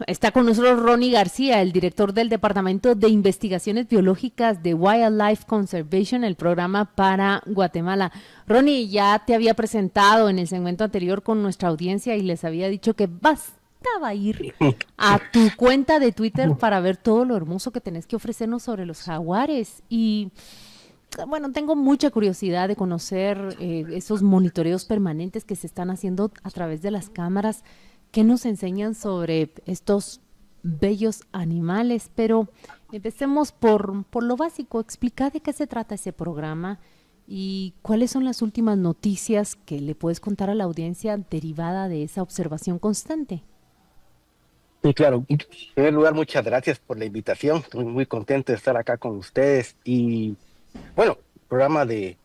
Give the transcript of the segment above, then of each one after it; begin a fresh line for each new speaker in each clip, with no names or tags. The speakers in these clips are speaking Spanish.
Está con nosotros Ronnie García, el director del Departamento de Investigaciones Biológicas de Wildlife Conservation, el programa para Guatemala. Ronnie, ya te había presentado en el segmento anterior con nuestra audiencia y les había dicho que bastaba ir a tu cuenta de Twitter para ver todo lo hermoso que tenés que ofrecernos sobre los jaguares. Y bueno, tengo mucha curiosidad de conocer esos monitoreos permanentes que se están haciendo a través de las cámaras. ¿Qué nos enseñan sobre estos bellos animales? Pero empecemos por lo básico. Explica de qué se trata ese programa y cuáles son las últimas noticias que le puedes contar a la audiencia derivada de esa observación constante.
Sí, claro. En primer lugar, muchas gracias por la invitación. Estoy muy contento de estar acá con ustedes. Y bueno, programa de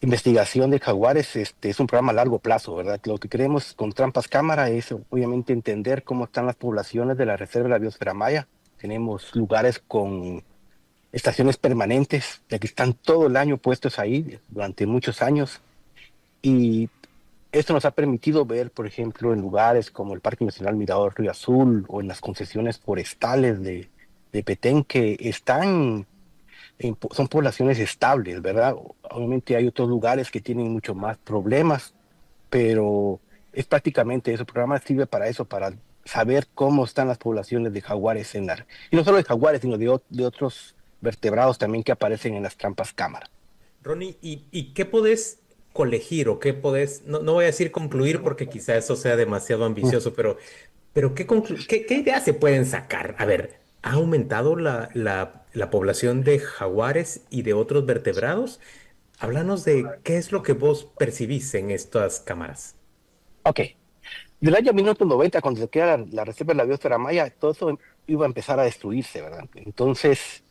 investigación de jaguares, es un programa a largo plazo, ¿verdad? Lo que queremos con Trampas Cámara es obviamente entender cómo están las poblaciones de la Reserva de la Biosfera Maya. Tenemos lugares con estaciones permanentes, ya que están todo el año puestos ahí durante muchos años. Y esto nos ha permitido ver, por ejemplo, en lugares como el Parque Nacional Mirador Río Azul o en las concesiones forestales de Petén, que están son poblaciones estables, ¿verdad? Obviamente hay otros lugares que tienen mucho más problemas, pero es prácticamente eso. El programa sirve para eso, para saber cómo están las poblaciones de jaguares y no solo de jaguares, sino de otros vertebrados también que aparecen en las trampas cámara.
Ronnie, ¿y qué podés colegir o qué podés, no voy a decir concluir porque quizá eso sea demasiado
Mm.
ambicioso, pero ¿qué ideas se pueden sacar? A ver, ¿ha aumentado la población de jaguares y de otros vertebrados? Háblanos de qué es lo que vos percibís en estas cámaras.
Ok, del año 1990, cuando se crea la Reserva de la Biosfera Maya, todo eso iba a empezar a destruirse, ¿verdad? Entonces,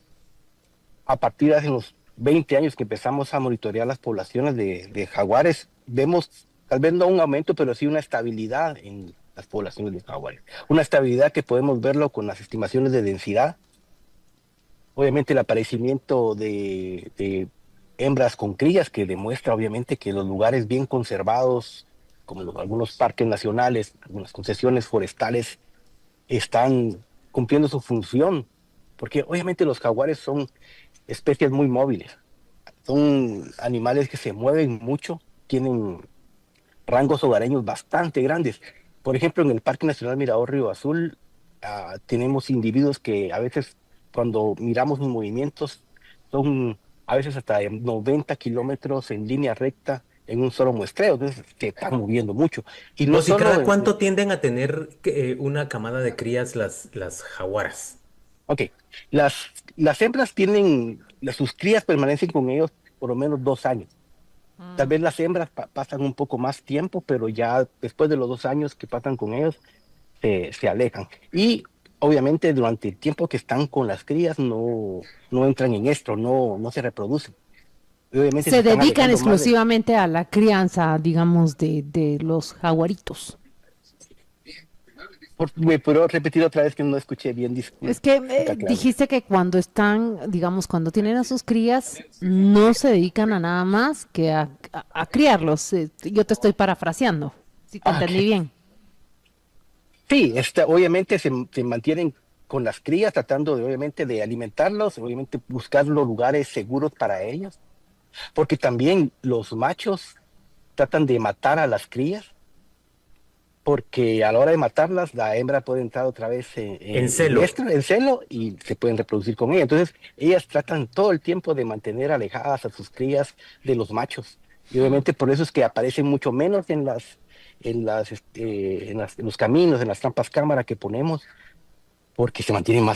a partir de hace unos 20 años que empezamos a monitorear las poblaciones de jaguares, vemos tal vez no un aumento, pero sí una estabilidad en las poblaciones de jaguares. Una estabilidad que podemos verlo con las estimaciones de densidad. Obviamente el aparecimiento de hembras con crías que demuestra obviamente que los lugares bien conservados, como algunos parques nacionales, algunas concesiones forestales, están cumpliendo su función, porque obviamente los jaguares son especies muy móviles, son animales que se mueven mucho, tienen rangos hogareños bastante grandes. Por ejemplo, en el Parque Nacional Mirador Río Azul, tenemos individuos que a veces cuando miramos sus movimientos son a veces hasta de 90 kilómetros en línea recta en un solo muestreo, entonces se están moviendo mucho. Y no
Vos, ¿y
solo
cada cuánto tienden a tener una camada de crías las jaguaras?
Ok, las hembras sus crías permanecen con ellos por lo menos 2 años. Tal vez las hembras pasan un poco más tiempo, pero ya después de los 2 años que pasan con ellos, se alejan. Y obviamente durante el tiempo que están con las crías no entran en esto, no se reproducen. Y obviamente se
Se
están
dedican
alejando más de...
exclusivamente a la crianza, digamos, de los jaguaritos.
¿Me puedo repetir otra vez que no escuché bien?
Es que
Disculpa, claro.
dijiste que cuando están, digamos, cuando tienen a sus crías, no se dedican a nada más que a criarlos. Yo te estoy parafraseando, si te
Ah,
entendí
ok.
bien.
Sí, obviamente se mantienen con las crías tratando de obviamente de alimentarlos, obviamente buscar los lugares seguros para ellos, porque también los machos tratan de matar a las crías, porque a la hora de matarlas la hembra puede entrar otra vez
En
en
celo.
en celo y se pueden reproducir con ella. Entonces ellas tratan todo el tiempo de mantener alejadas a sus crías de los machos y obviamente por eso es que aparecen mucho menos en los caminos, en las trampas cámara que ponemos porque se mantienen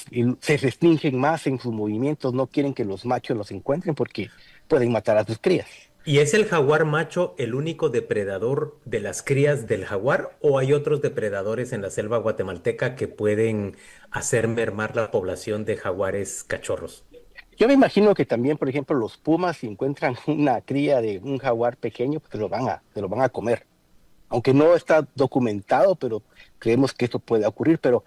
y se restringen más en sus movimientos, no quieren que los machos los encuentren porque pueden matar a sus crías.
¿Y es el jaguar macho el único depredador de las crías del jaguar o hay otros depredadores en la selva guatemalteca que pueden hacer mermar la población de jaguares cachorros?
Yo me imagino que también, por ejemplo, los pumas, si encuentran una cría de un jaguar pequeño, pues se lo van a comer. Aunque no está documentado, pero creemos que esto puede ocurrir. Pero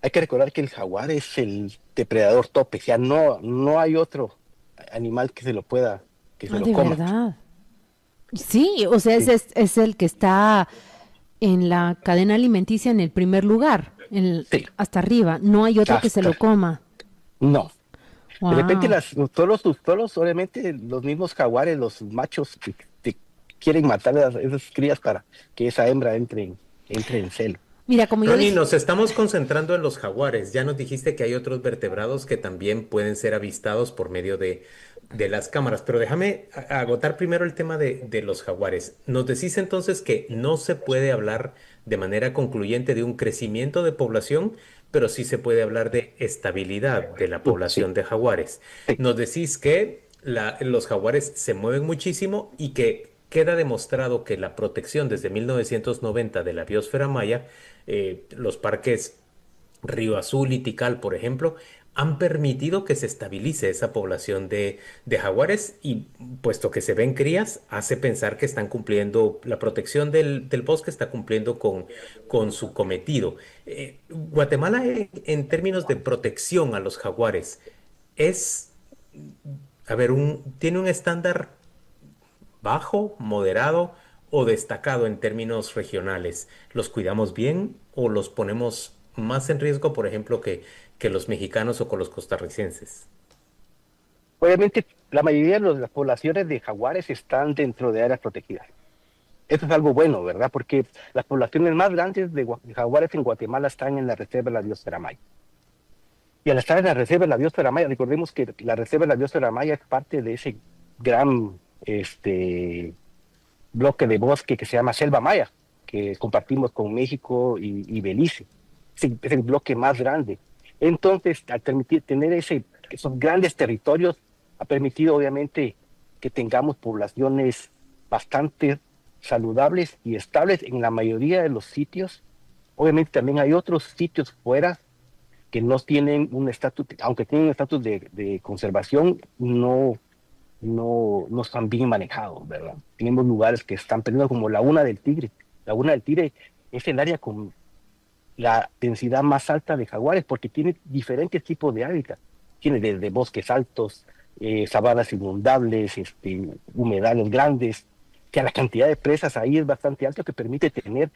hay que recordar que el jaguar es el depredador tope, o sea, no hay otro animal que se
Ah,
lo
de
coma.
verdad. Sí, o sea,
Sí.
es el que está, en la cadena alimenticia en el primer lugar,
Sí,
hasta arriba. No hay otro que se lo
hasta,
coma.
no. De repente
Wow.
obviamente los mismos jaguares, los machos, quieren matar a esas crías para que esa hembra entre en celo.
Mira, como yo
Ronnie,
dije,
nos estamos concentrando en los jaguares. Ya nos dijiste que hay otros vertebrados que también pueden ser avistados por medio de las cámaras, pero déjame agotar primero el tema de los jaguares. Nos decís entonces que no se puede hablar de manera concluyente de un crecimiento de población, pero sí se puede hablar de estabilidad de la
Sí,
población de jaguares.
sí.
Nos decís que los jaguares se mueven muchísimo y que queda demostrado que la protección desde 1990 de la biosfera maya, los parques Río Azul y Tikal, por ejemplo, han permitido que se estabilice esa población de jaguares y puesto que se ven crías, hace pensar que están cumpliendo, la protección del bosque está cumpliendo con su cometido. Guatemala, en términos de protección a los jaguares, es, a ver, tiene un estándar bajo, moderado o destacado en términos regionales. ¿Los cuidamos bien o los ponemos más en riesgo, por ejemplo, que los mexicanos o con los costarricenses?
Obviamente, la mayoría de las poblaciones de jaguares están dentro de áreas protegidas. Eso es algo bueno, ¿verdad? Porque las poblaciones más grandes de jaguares en Guatemala están en la Reserva de la Biosfera Maya. Y al estar en la Reserva de la Biosfera Maya, recordemos que la Reserva de la Biosfera Maya es parte de ese gran bloque de bosque que se llama Selva Maya, que compartimos con México y Belice. Es el bloque más grande. Entonces, al permitir tener esos grandes territorios, ha permitido obviamente que tengamos poblaciones bastante saludables y estables en la mayoría de los sitios. Obviamente también hay otros sitios fuera que no tienen un estatus, aunque tienen un estatus de conservación, no están bien manejados, ¿verdad? Tenemos lugares que están perdidos como Laguna del Tigre. Laguna del Tigre es el área con la densidad más alta de jaguares porque tiene diferentes tipos de hábitat. Tiene desde bosques altos, sabanas inundables, humedales grandes, que la cantidad de presas ahí es bastante alta que permite tener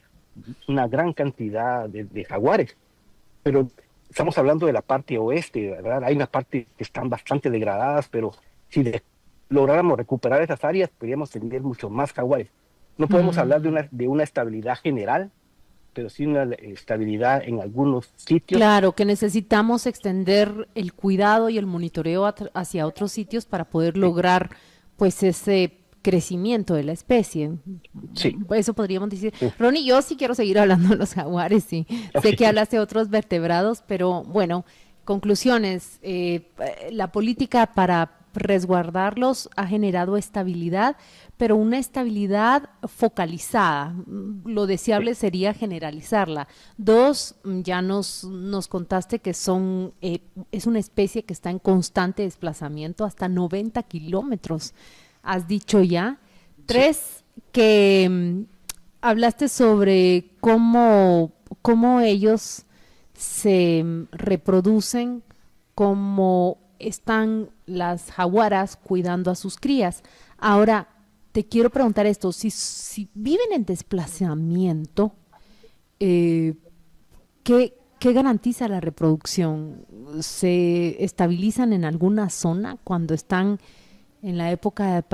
una gran cantidad de jaguares. Pero estamos hablando de la parte oeste, ¿verdad? Hay una parte que están bastante degradadas, pero si lográramos recuperar esas áreas, podríamos tener mucho más jaguares. No podemos hablar
mm,
de una estabilidad general, pero sí una estabilidad en algunos sitios.
claro que necesitamos extender el cuidado y el monitoreo hacia otros sitios para poder
Sí,
lograr pues ese crecimiento de la especie.
sí,
Eso podríamos decir.
sí,
Ronnie, yo sí quiero seguir hablando de los jaguares, sí. Sé que
ok.
hablaste de otros vertebrados, pero bueno, conclusiones. La política para resguardarlos ha generado estabilidad, pero una estabilidad focalizada. Lo
Sí.
deseable sería generalizarla. Dos, ya nos contaste que es una especie que está en constante desplazamiento, hasta 90 kilómetros, has dicho ya.
Sí.
Tres, que hablaste sobre cómo ellos se reproducen, cómo están las jaguaras cuidando a sus crías. Ahora, te quiero preguntar esto, si viven en desplazamiento, eh, ¿qué garantiza la reproducción? ¿Se estabilizan en alguna zona cuando están en la época de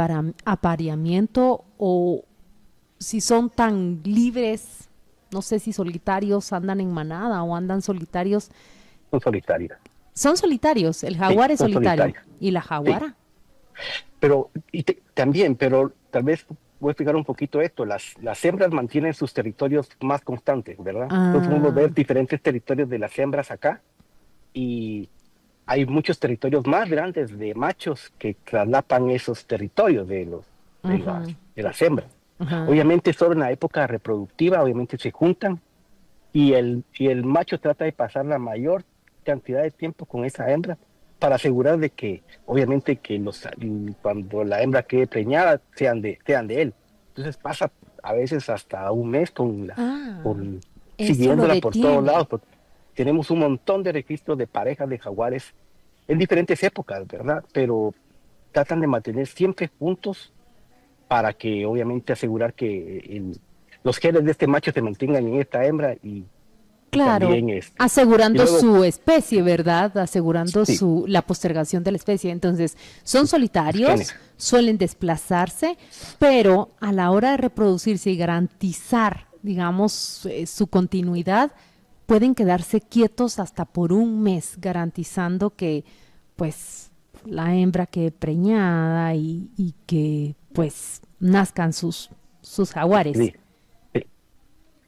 apareamiento o si son tan libres, no sé si solitarios, andan en manada o andan solitarios?
Son solitarias.
Son solitarios, el
Sí,
jaguar es
son
solitario.
solitarias.
¿Y la
Sí.
jaguara?
Pero también, pero tal vez voy a explicar un poquito esto. Las hembras mantienen sus territorios más constantes, ¿verdad? Entonces podemos ver
Ah,
diferentes territorios de las hembras acá y hay muchos territorios más grandes de machos que traslapan esos territorios
ajá,
de las hembras.
ajá.
Obviamente solo en la época reproductiva, obviamente se juntan y el macho trata de pasar la mayor cantidad de tiempo con esa hembra para asegurar de que, obviamente, que cuando la hembra quede preñada, sean de él. Entonces pasa a veces hasta un mes
Ah,
con
eso lo
siguiéndola por todos
detiene.
lados. Tenemos un montón de registros de parejas de jaguares en diferentes épocas, ¿verdad? Pero tratan de mantener siempre juntos para que obviamente asegurar que los genes de este macho se mantengan en esta hembra y
Claro,
también y
asegurando
luego,
su especie, ¿verdad? Asegurando
sí,
la postergación de la especie. Entonces, son
los
solitarios,
genes.
suelen desplazarse, pero a la hora de reproducirse y garantizar, digamos, su continuidad, pueden quedarse quietos hasta por un mes, garantizando que, pues, la hembra quede preñada y que, pues, nazcan sus jaguares.
Sí, sí.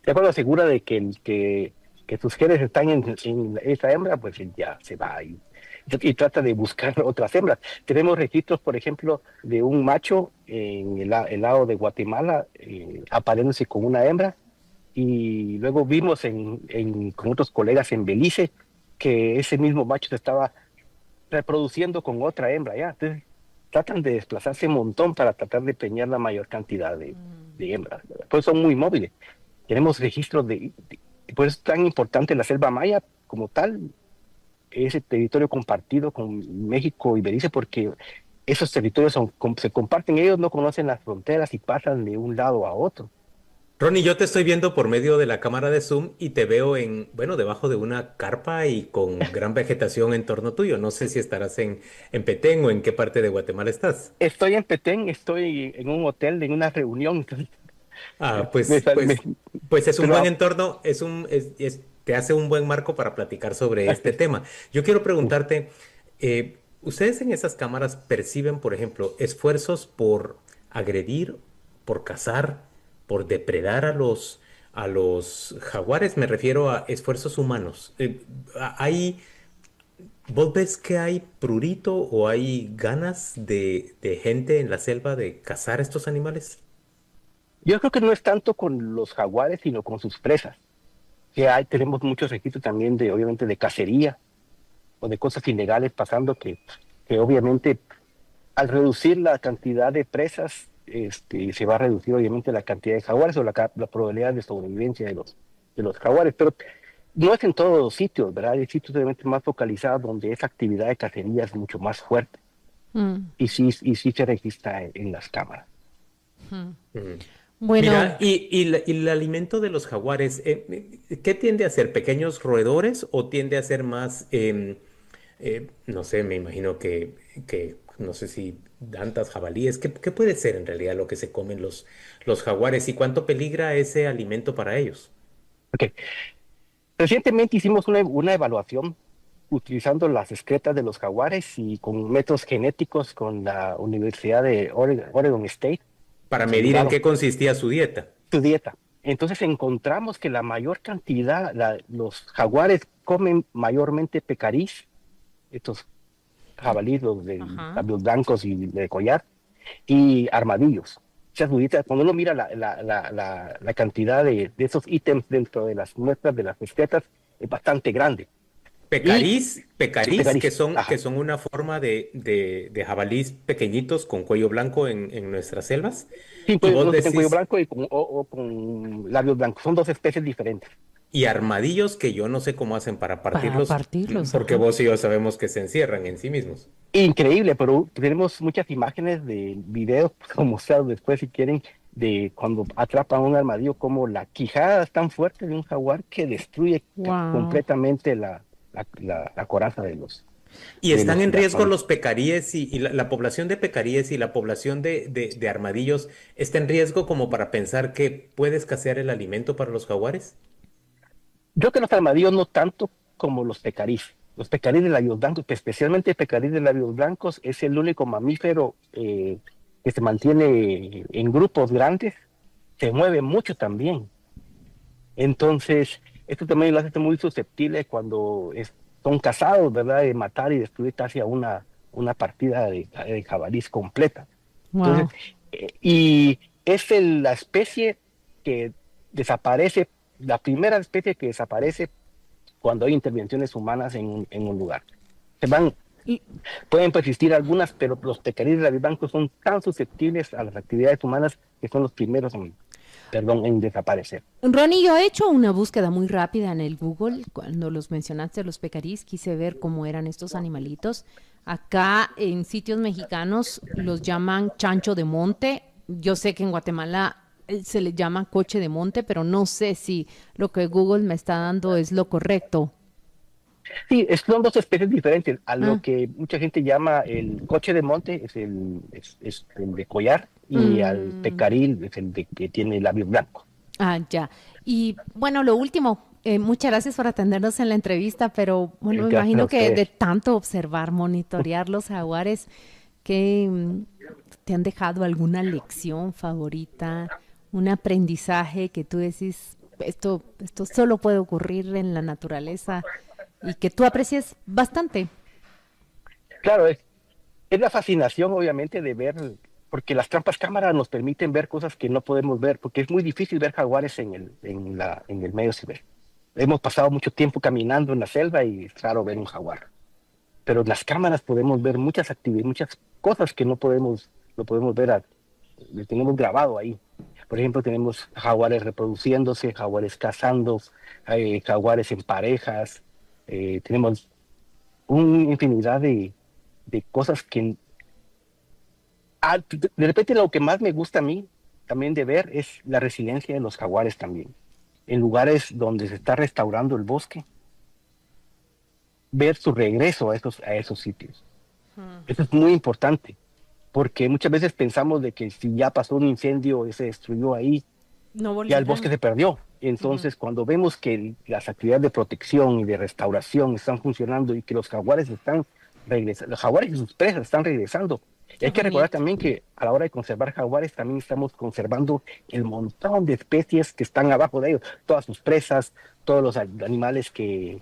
Ya cuando asegura de que sus genes están en esa hembra, pues él ya se va y trata de buscar otras hembras. Tenemos registros, por ejemplo, de un macho en el lado de Guatemala apareándose con una hembra y luego vimos con otros colegas en Belice que ese mismo macho se estaba reproduciendo con otra hembra ya. Entonces, tratan de desplazarse un montón para tratar de peñar la mayor cantidad de hembras, ¿verdad? Pues son muy móviles. Tenemos registros por eso es tan importante la selva maya como tal, ese territorio compartido con México y Belice, porque esos territorios se comparten, ellos no conocen las fronteras y pasan de un lado a otro.
Ronnie, yo te estoy viendo por medio de la cámara de Zoom y te veo bueno, debajo de una carpa y con gran vegetación en torno tuyo. No sé si estarás en Petén o en qué parte de Guatemala estás.
Estoy en Petén, estoy en un hotel, en una reunión, entonces,
Ah,
me sal- me-
pues es un
pero
buen entorno, te hace un buen marco para platicar sobre este tema. Yo quiero preguntarte, ¿ustedes en esas cámaras perciben, por ejemplo, esfuerzos por agredir, por cazar, por depredar a los jaguares? Me refiero a esfuerzos humanos. ¿Vos ves que hay prurito o hay ganas de gente en la selva de cazar estos animales?
yo creo que no es tanto con los jaguares, sino con sus presas. Tenemos muchos registros también obviamente, de cacería o de cosas ilegales pasando que obviamente al reducir la cantidad de presas, se va a reducir obviamente la cantidad de jaguares o la probabilidad de sobrevivencia de los jaguares, pero no es en todos los sitios, ¿verdad? Hay sitios obviamente más focalizados donde esa actividad de cacería es mucho más fuerte
Mm,
y sí se registra en las cámaras.
mm.
Mm.
Bueno,
Mira, y el alimento de los jaguares, ¿qué tiende a ser? ¿Pequeños roedores o tiende a ser más, no sé, me imagino no sé si dantas, jabalíes, ¿qué puede ser en realidad lo que se comen los jaguares y cuánto peligra ese alimento para ellos?
Ok. Recientemente hicimos una evaluación utilizando las excretas de los jaguares y con métodos genéticos con la Universidad de Oregon State.
Para
Nos
medir en
ayudaron
qué consistía su dieta.
su dieta. Entonces encontramos que la mayor cantidad, los jaguares comen mayormente pecarís, estos jabalíes, los de
ajá.
labios blancos y de collar, y armadillos. O sea, su dieta, cuando uno mira la cantidad de esos ítems dentro de las muestras de las escritas, es bastante grande. Y
Pecarís,
pecarís,
que
ajá.
son una forma de jabalís pequeñitos con cuello blanco en nuestras selvas.
Sí,
Y
pues,
vos
los que tienen cuello
decís,
blanco o con labios blancos. Son dos especies diferentes.
y armadillos que yo no sé cómo hacen para
Para
partirlos,
partirlos,
porque
ajá.
vos y yo sabemos que se encierran en sí mismos.
Increíble, pero tenemos muchas imágenes de videos, como mostrado después si quieren, de cuando atrapan un armadillo, como la quijada es tan fuerte de un jaguar que destruye
Wow.
completamente la coraza de los,
Y
de
están
los,
en
de las
riesgo
armadillos.
los pecaríes y la población de pecaríes y la población de armadillos está en riesgo como para pensar que puede escasear el alimento para los jaguares.
Yo creo que los armadillos no tanto como los pecarís. Los pecarís de labios blancos, que especialmente el pecarís de labios blancos, es el único mamífero que se mantiene en grupos grandes, se mueve mucho también. Entonces, esto también lo hace muy susceptible cuando son cazados, ¿verdad? De matar y destruir casi a una partida de jabalís completa. Entonces,
Wow.
y es la especie que desaparece, la primera especie que desaparece cuando hay intervenciones humanas en un lugar. Se van, pueden persistir algunas, pero los pecaríes blancos son tan susceptibles a las actividades humanas que son los primeros en desaparecer.
Ronnie, yo he hecho una búsqueda muy rápida en el Google cuando los mencionaste, los pecarís, quise ver cómo eran estos animalitos. Acá en sitios mexicanos los llaman chancho de monte. Yo sé que en Guatemala se le llama coche de monte, pero no sé si lo que Google me está dando es lo correcto.
Sí, son dos especies diferentes. A lo
Ah,
que mucha gente llama el coche de monte es el de collar y al
mm,
pecaril es el de que tiene labios blancos.
ya. Y bueno, lo último, muchas gracias por atendernos en la entrevista, pero bueno, me
Gracias a
imagino que de
ustedes.
tanto observar, monitorear los jaguares, que te han dejado alguna lección favorita, un aprendizaje que tú decís, esto solo puede ocurrir en la naturaleza y que tú aprecies bastante.
Claro, es la fascinación, obviamente, de ver, porque las trampas cámara nos permiten ver cosas que no podemos ver, porque es muy difícil ver jaguares en el medio silvestre. Hemos pasado mucho tiempo caminando en la selva y es raro ver un jaguar. Pero en las cámaras podemos ver muchas actividades, muchas cosas que no podemos ver, lo tenemos grabado ahí. Por ejemplo, tenemos jaguares reproduciéndose, jaguares cazando, jaguares en parejas, tenemos una infinidad de cosas que de repente lo que más me gusta a mí también de ver es la resiliencia de los jaguares también. En lugares donde se está restaurando el bosque, ver su regreso a esos sitios. Eso es muy importante, porque muchas veces pensamos de que si ya pasó un incendio y se destruyó ahí,
No
ya el bosque
volverán.
se perdió.
Ujú.
Entonces, cuando vemos que las actividades de protección y de restauración están funcionando y que los jaguares están regresando, los jaguares y sus presas están regresando. Y
Qué
hay que recordar
bonito.
también que a la hora de conservar jaguares también estamos conservando el montón de especies que están abajo de ellos, todas sus presas, todos los animales que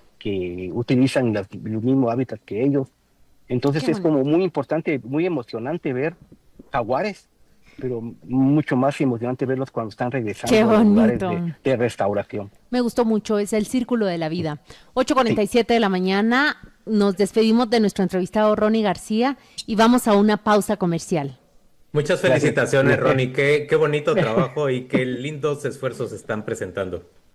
utilizan los mismos hábitats que ellos.
Qué
Entonces es como
bonito.
muy importante, muy emocionante ver jaguares, pero mucho más emocionante verlos cuando están
Qué
regresando a los lugares
bonito.
de restauración.
Me gustó mucho, es el círculo de la vida. Ocho cuarenta
Sí,
y siete de la mañana, nos despedimos de nuestro entrevistado Ronnie García y vamos a una pausa comercial.
Muchas
gracias.
felicitaciones, Ronnie. Qué bonito trabajo y qué lindos esfuerzos están presentando.